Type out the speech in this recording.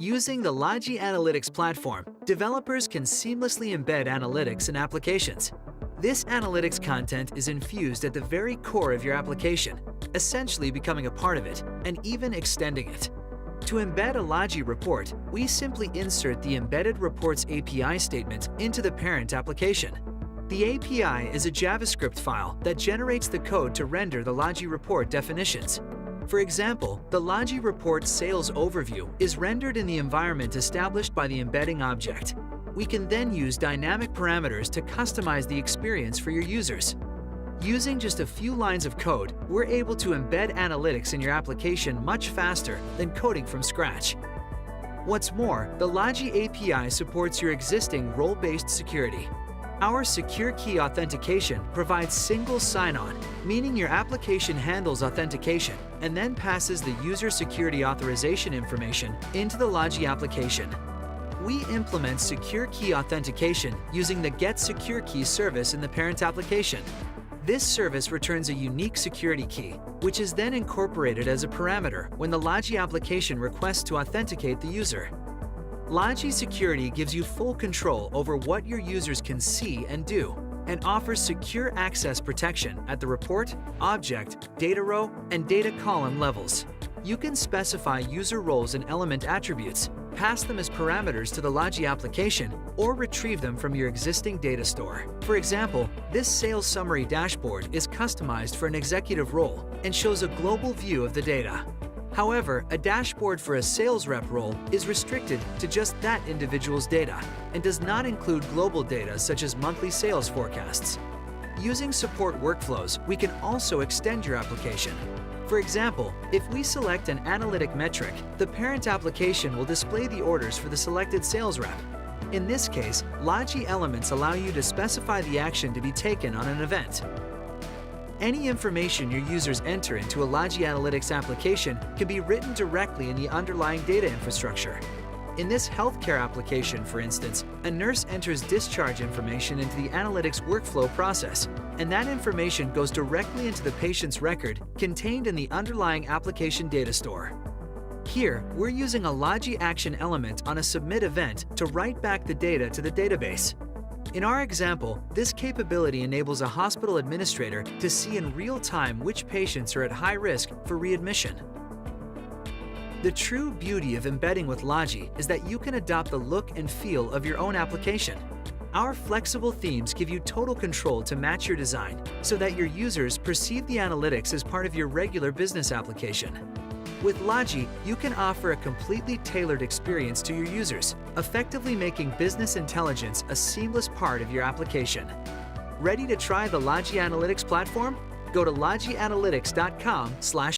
Using the Logi Analytics platform, developers can seamlessly embed analytics in applications. This analytics content is infused at the very core of your application, essentially becoming a part of it and even extending it. To embed a Logi report, we simply insert the Embedded Reports API statement into the parent application. The API is a JavaScript file that generates the code to render the Logi report definitions. For example, the Logi report sales overview is rendered in the environment established by the embedding object. We can then use dynamic parameters to customize the experience for your users. Using just a few lines of code, we're able to embed analytics in your application much faster than coding from scratch. What's more, the Logi API supports your existing role-based security. Our secure key authentication provides single sign-on, meaning your application handles authentication and then passes the user security authorization information into the Logi application. We implement secure key authentication using the Get Secure Key service in the parent application. This service returns a unique security key, which is then incorporated as a parameter when the Logi application requests to authenticate the user. Logi Security gives you full control over what your users can see and do, and offers secure access protection at the report, object, data row, and data column levels. You can specify user roles and element attributes, pass them as parameters to the Logi application, or retrieve them from your existing data store. For example, this sales summary dashboard is customized for an executive role and shows a global view of the data. However, a dashboard for a sales rep role is restricted to just that individual's data and does not include global data such as monthly sales forecasts. Using support workflows, we can also extend your application. For example, if we select an analytic metric, the parent application will display the orders for the selected sales rep. In this case, Logi elements allow you to specify the action to be taken on an event. Any information your users enter into a Logi Analytics application can be written directly in the underlying data infrastructure. In this healthcare application, for instance, a nurse enters discharge information into the analytics workflow process, and that information goes directly into the patient's record contained in the underlying application data store. Here, we're using a Logi action element on a submit event to write back the data to the database. In our example, this capability enables a hospital administrator to see in real time which patients are at high risk for readmission. The true beauty of embedding with Logi is that you can adopt the look and feel of your own application. Our flexible themes give you total control to match your design so that your users perceive the analytics as part of your regular business application. With Logi, you can offer a completely tailored experience to your users, effectively making business intelligence a seamless part of your application. Ready to try the Logi Analytics platform? Go to logianalytics.com/.